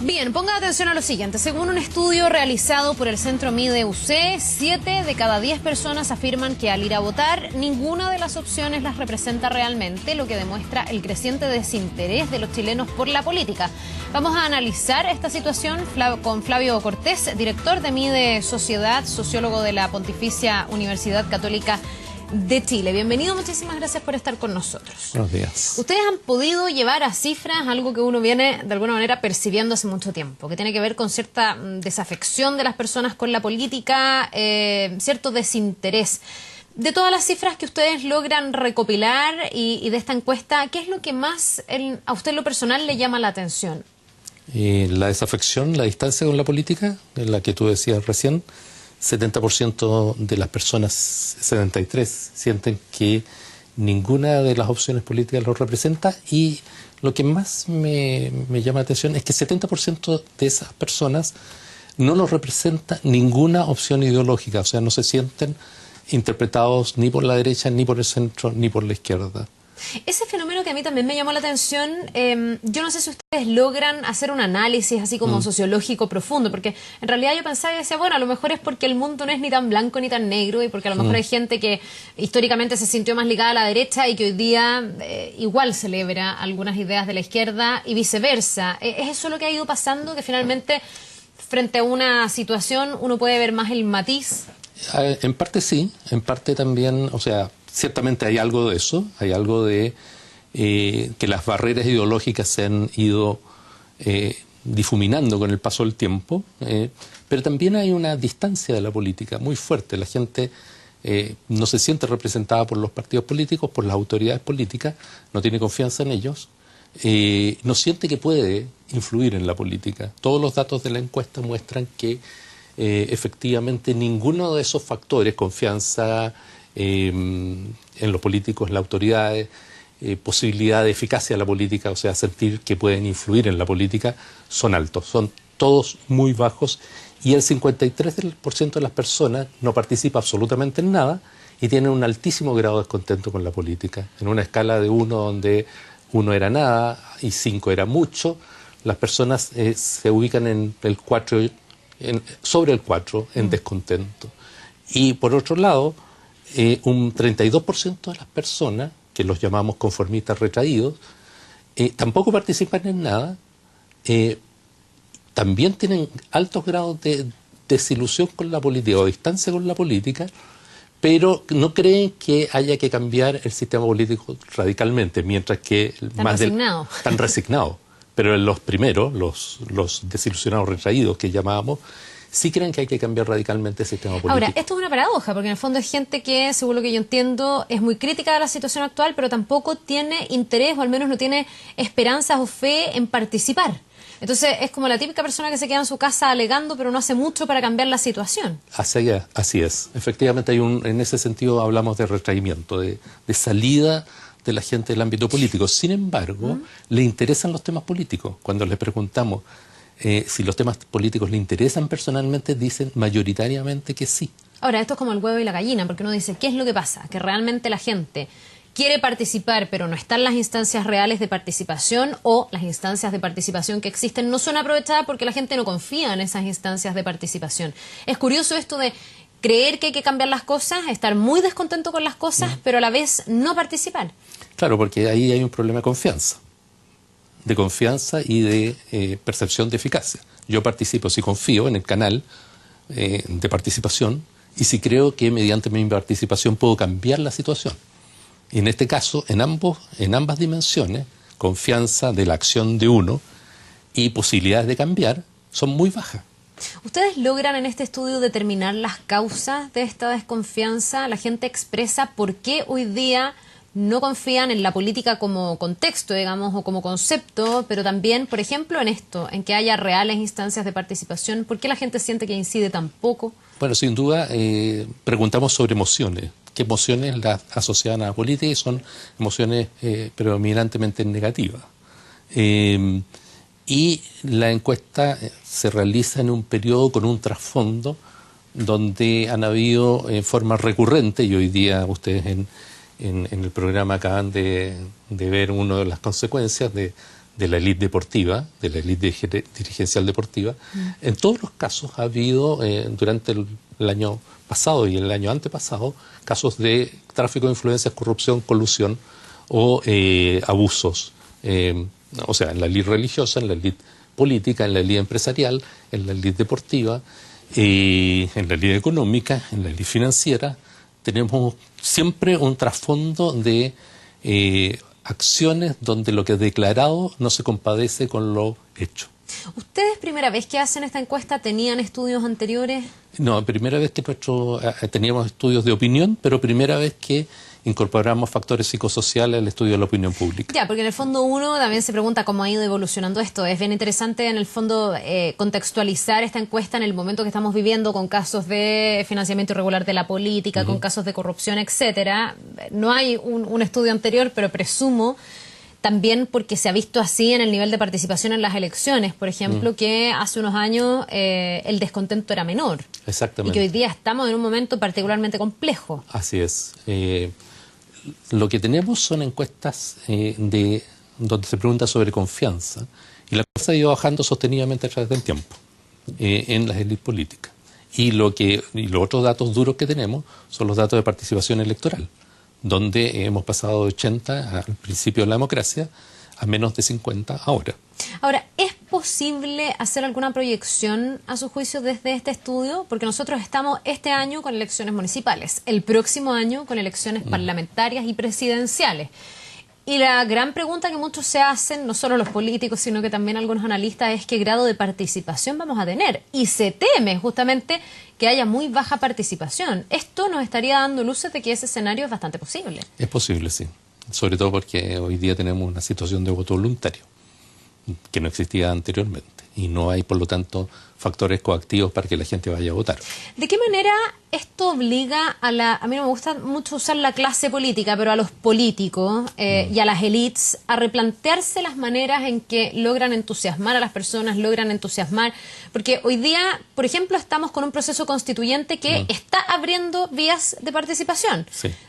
Bien, ponga atención a lo siguiente. Según un estudio realizado por el Centro Mide UC, 7 de cada 10 personas afirman que al ir a votar, ninguna de las opciones las representa realmente, lo que demuestra el creciente desinterés de los chilenos por la política. Vamos a analizar esta situación con Flavio Cortés, director de Mide Sociedad, sociólogo de la Pontificia Universidad Católica de Chile. Bienvenido, muchísimas gracias por estar con nosotros. Buenos días. Ustedes han podido llevar a cifras algo que uno viene de alguna manera percibiendo hace mucho tiempo, que tiene que ver con cierta desafección de las personas con la política, cierto desinterés. De todas las cifras que ustedes logran recopilar y de esta encuesta, ¿qué es lo que más a usted en lo personal le llama la atención? La desafección, la distancia con la política, en la que tú decías recién. 70% de las personas, 73, sienten que ninguna de las opciones políticas los representa, y lo que más me llama la atención es que 70% de esas personas no los representa ninguna opción ideológica, o sea, no se sienten interpretados ni por la derecha, ni por el centro, ni por la izquierda. Ese fenómeno que a mí también me llamó la atención, yo no sé si ustedes logran hacer un análisis así como sociológico profundo, porque en realidad yo pensaba y decía, bueno, a lo mejor es porque el mundo no es ni tan blanco ni tan negro, y porque a lo mejor hay gente que históricamente se sintió más ligada a la derecha y que hoy día igual celebra algunas ideas de la izquierda y viceversa. ¿Es eso lo que ha ido pasando, que finalmente frente a una situación uno puede ver más el matiz? En parte sí, en parte también, o sea, ciertamente hay algo de eso, hay algo de que las barreras ideológicas se han ido difuminando con el paso del tiempo, pero también hay una distancia de la política muy fuerte. La gente no se siente representada por los partidos políticos, por las autoridades políticas, no tiene confianza en ellos, no siente que puede influir en la política. Todos los datos de la encuesta muestran que efectivamente ninguno de esos factores, confianza en los políticos, en las autoridades, posibilidad de eficacia de la política, o sea, sentir que pueden influir en la política, son altos, son todos muy bajos, y el 53% de las personas no participa absolutamente en nada y tienen un altísimo grado de descontento con la política. En una escala de 1 donde 1 era nada y 5 era mucho, las personas se ubican en el 4, sobre el 4 en descontento. Y por otro lado, un 32% de las personas, que los llamamos conformistas retraídos, tampoco participan en nada, también tienen altos grados de desilusión con la política o distancia con la política, pero no creen que haya que cambiar el sistema político radicalmente, mientras que están resignados. Pero los primeros, los desilusionados retraídos que llamábamos, sí creen que hay que cambiar radicalmente el sistema político. Ahora, esto es una paradoja, porque en el fondo es gente que, según lo que yo entiendo, es muy crítica de la situación actual, pero tampoco tiene interés, o al menos no tiene esperanzas o fe en participar. Entonces, es como la típica persona que se queda en su casa alegando, pero no hace mucho para cambiar la situación. Así es. Efectivamente, en ese sentido hablamos de retraimiento, de salida de la gente del ámbito político. Sin embargo, le interesan los temas políticos. Cuando les preguntamos si los temas políticos le interesan personalmente, dicen mayoritariamente que sí. Ahora, esto es como el huevo y la gallina, porque uno dice, ¿qué es lo que pasa? Que realmente la gente quiere participar, pero no están las instancias reales de participación, o las instancias de participación que existen no son aprovechadas porque la gente no confía en esas instancias de participación. Es curioso esto de creer que hay que cambiar las cosas, estar muy descontento con las cosas, pero a la vez no participar. Claro, porque ahí hay un problema de confianza y de percepción de eficacia. Yo participo si confío en el canal de participación y si creo que mediante mi participación puedo cambiar la situación. Y en este caso, en ambas dimensiones, confianza de la acción de uno y posibilidades de cambiar son muy bajas. ¿Ustedes logran en este estudio determinar las causas de esta desconfianza? La gente expresa por qué hoy día no confían en la política como contexto, digamos, o como concepto, pero también, por ejemplo, en esto, en que haya reales instancias de participación. ¿Por qué la gente siente que incide tan poco? Bueno, sin duda, preguntamos sobre emociones. ¿Qué emociones las asocian a la política? Y son emociones predominantemente negativas. Y la encuesta se realiza en un periodo con un trasfondo donde han habido en forma recurrente, y hoy día ustedes en el programa acaban de ver una de las consecuencias de de la élite deportiva, de la élite dirigencial deportiva. En todos los casos ha habido, durante el año pasado y el año antepasado, casos de tráfico de influencias, corrupción, colusión o abusos. O sea, en la élite religiosa, en la élite política, en la élite empresarial, en la élite deportiva, en la élite económica, en la élite financiera. Tenemos siempre un trasfondo de acciones donde lo que es declarado no se compadece con lo hecho. ¿Ustedes, primera vez que hacen esta encuesta, tenían estudios anteriores? No, primera vez que teníamos estudios de opinión, pero primera vez que incorporamos factores psicosociales al estudio de la opinión pública. Ya, porque en el fondo uno también se pregunta cómo ha ido evolucionando esto. Es bien interesante en el fondo contextualizar esta encuesta en el momento que estamos viviendo, con casos de financiamiento irregular de la política, con casos de corrupción, etcétera. No hay un estudio anterior, pero presumo también porque se ha visto así en el nivel de participación en las elecciones, por ejemplo, que hace unos años el descontento era menor. Exactamente. Y que hoy día estamos en un momento particularmente complejo. Así es. Lo que tenemos son encuestas donde se pregunta sobre confianza, y la cosa ha ido bajando sostenidamente a través del tiempo en las élites políticas. Y los otros datos duros que tenemos son los datos de participación electoral, donde hemos pasado de 80 al principio de la democracia a menos de 50 ahora. Ahora, ¿es posible hacer alguna proyección, a su juicio, desde este estudio? Porque nosotros estamos este año con elecciones municipales, el próximo año con elecciones parlamentarias y presidenciales. Y la gran pregunta que muchos se hacen, no solo los políticos, sino que también algunos analistas, es qué grado de participación vamos a tener. Y se teme justamente que haya muy baja participación. Esto nos estaría dando luces de que ese escenario es bastante posible. Es posible, sí. Sobre todo porque hoy día tenemos una situación de voto voluntario que no existía anteriormente, y no hay, por lo tanto, factores coactivos para que la gente vaya a votar. ¿De qué manera esto obliga a mí no me gusta mucho usar la clase política, pero a los políticos y a las élites a replantearse las maneras en que logran entusiasmar a las personas, porque hoy día, por ejemplo, estamos con un proceso constituyente que está abriendo vías de participación,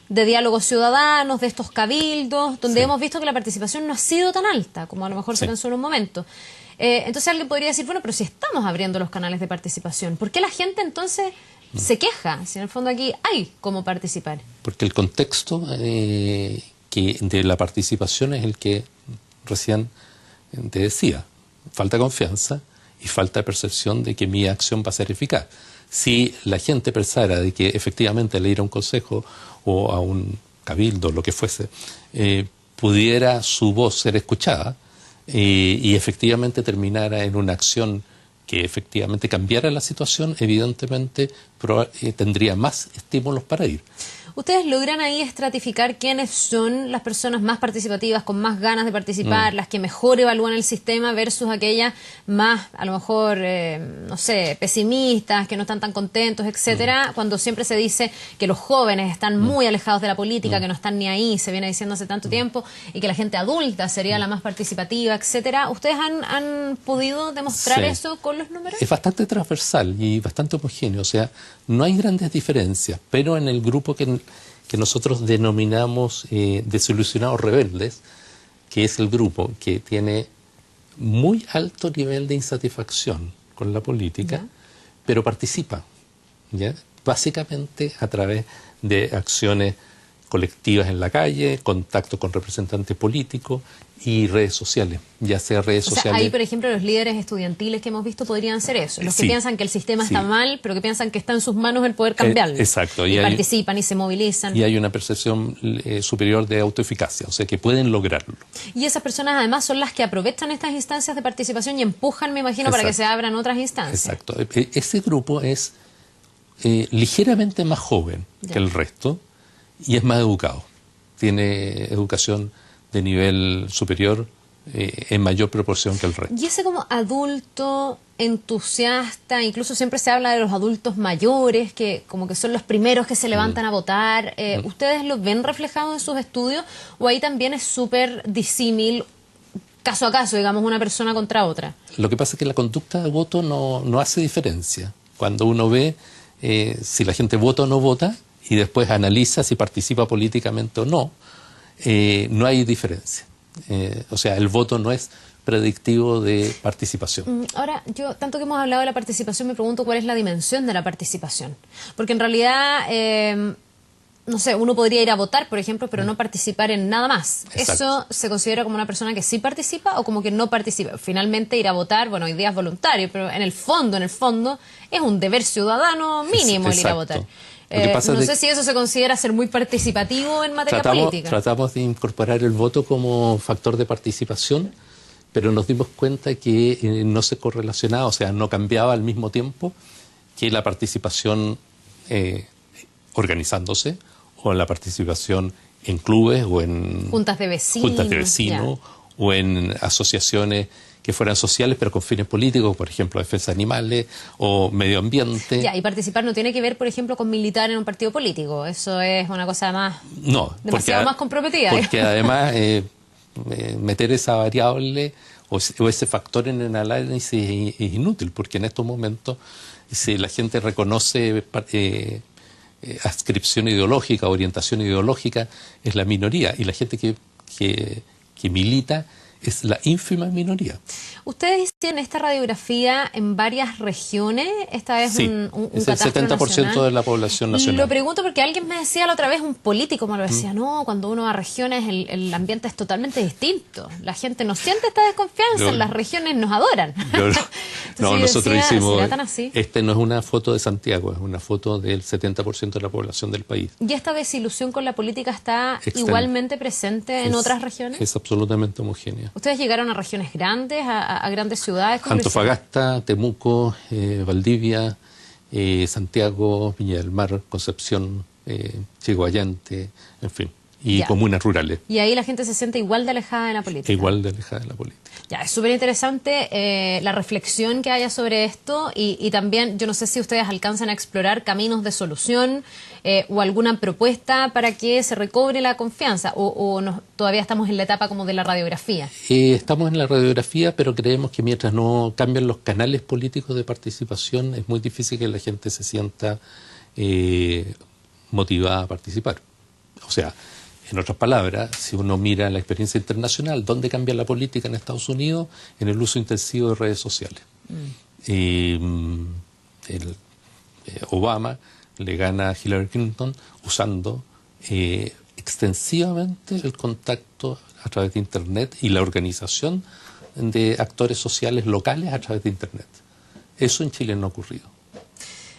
de diálogos ciudadanos, de estos cabildos, donde hemos visto que la participación no ha sido tan alta como a lo mejor se pensó en un momento. Entonces alguien podría decir, bueno, pero si estamos abriendo los canales de participación, ¿por qué la gente entonces se queja? Si en el fondo aquí hay cómo participar. Porque el contexto de la participación es el que recién te decía. Falta confianza y falta percepción de que mi acción va a ser eficaz. Si la gente pensara de que efectivamente al ir a un consejo o a un cabildo, lo que fuese, pudiera su voz ser escuchada, y efectivamente terminara en una acción que efectivamente cambiara la situación, evidentemente tendría más estímulos para ir. ¿Ustedes logran ahí estratificar quiénes son las personas más participativas, con más ganas de participar, las que mejor evalúan el sistema versus aquellas más, a lo mejor, no sé, pesimistas, que no están tan contentos, etcétera? Cuando siempre se dice que los jóvenes están muy alejados de la política, que no están ni ahí, se viene diciendo hace tanto tiempo, y que la gente adulta sería la más participativa, etcétera. ¿Ustedes han podido demostrar eso con los números? Es bastante transversal y bastante homogéneo, o sea, no hay grandes diferencias, pero en el grupo que nosotros denominamos desilusionados rebeldes, que es el grupo que tiene muy alto nivel de insatisfacción con la política, pero participa, ¿ya? Básicamente a través de acciones colectivas en la calle, contacto con representantes políticos y redes sociales, ya sea redes sociales. Ahí, por ejemplo, los líderes estudiantiles que hemos visto podrían ser eso, los que piensan que el sistema está mal, pero que piensan que está en sus manos el poder cambiarlo. Exacto. Y participan y se movilizan. Y hay una percepción superior de autoeficacia, o sea que pueden lograrlo. Y esas personas además son las que aprovechan estas instancias de participación y empujan, me imagino, para que se abran otras instancias. Exacto. Ese grupo es ligeramente más joven que el resto y es más educado. Tiene educación de nivel superior en mayor proporción que el resto. Y ese como adulto entusiasta, incluso siempre se habla de los adultos mayores, que como que son los primeros que se levantan a votar. ¿Ustedes lo ven reflejado en sus estudios o ahí también es súper disímil, caso a caso, digamos, una persona contra otra? Lo que pasa es que la conducta de voto no hace diferencia. Cuando uno ve si la gente vota o no vota y después analiza si participa políticamente o no, no hay diferencia. O sea, el voto no es predictivo de participación. Ahora, yo, tanto que hemos hablado de la participación, me pregunto cuál es la dimensión de la participación. Porque en realidad, no sé, uno podría ir a votar, por ejemplo, pero no participar en nada más. Exacto. ¿Eso se considera como una persona que sí participa o como que no participa? Finalmente, ir a votar, bueno, hoy día es voluntario, pero en el fondo, es un deber ciudadano mínimo el ir a votar. No sé si eso se considera ser muy participativo en materia política. Tratamos de incorporar el voto como factor de participación, pero nos dimos cuenta que no se correlacionaba, o sea, no cambiaba al mismo tiempo que la participación organizándose o la participación en clubes o en juntas de vecinos, o en asociaciones que fueran sociales pero con fines políticos, por ejemplo, defensa de animales o medio ambiente. Ya, y participar no tiene que ver, por ejemplo, con militar en un partido político. Eso es una cosa más... demasiado más comprometida. Porque además meter esa variable o ese factor en el análisis es inútil, porque en estos momentos, si la gente reconoce adscripción ideológica, orientación ideológica, es la minoría, y la gente que milita es la ínfima minoría. Ustedes hicieron esta radiografía en varias regiones. Esta es sí, un es el 70% nacional. de la población nacional. Lo pregunto porque alguien me decía la otra vez, un político me lo decía, no, cuando uno va a regiones el ambiente es totalmente distinto. La gente no siente esta desconfianza, en las regiones nos adoran. No, nosotros hicimos... ¿será tan así? Este no es una foto de Santiago, es una foto del 70% de la población del país. ¿Y esta desilusión con la política está igualmente presente en otras regiones? Es absolutamente homogénea. ¿Ustedes llegaron a regiones grandes, a grandes ciudades? Antofagasta, Temuco, Valdivia, Santiago, Viña del Mar, Concepción, Chiguayante, en fin, y comunas rurales. Y ahí la gente se siente igual de alejada de la política. Igual de alejada de la política. Ya, es súper interesante la reflexión que haya sobre esto y también, yo no sé si ustedes alcanzan a explorar caminos de solución o alguna propuesta para que se recobre la confianza o todavía estamos en la etapa como de la radiografía. Estamos en la radiografía, pero creemos que mientras no cambien los canales políticos de participación es muy difícil que la gente se sienta motivada a participar. O sea, en otras palabras, si uno mira la experiencia internacional, ¿dónde cambia la política en Estados Unidos? En el uso intensivo de redes sociales. Obama le gana a Hillary Clinton usando extensivamente el contacto a través de Internet y la organización de actores sociales locales a través de Internet. Eso en Chile no ha ocurrido.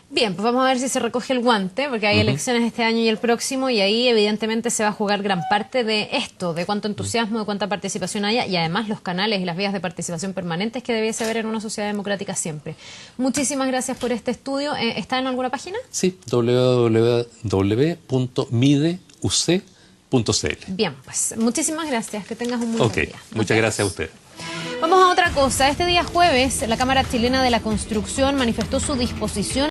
Bien, pues vamos a ver si se recoge el guante, porque hay elecciones este año y el próximo, y ahí evidentemente se va a jugar gran parte de esto, de cuánto entusiasmo, de cuánta participación haya, y además los canales y las vías de participación permanentes que debiese haber en una sociedad democrática siempre. Muchísimas gracias por este estudio. ¿Está en alguna página? Sí, www.mideuc.cl. Bien, pues muchísimas gracias, que tengas un muy buen día. Muchas gracias a usted. Vamos a otra cosa. Este día jueves, la Cámara Chilena de la Construcción manifestó su disposición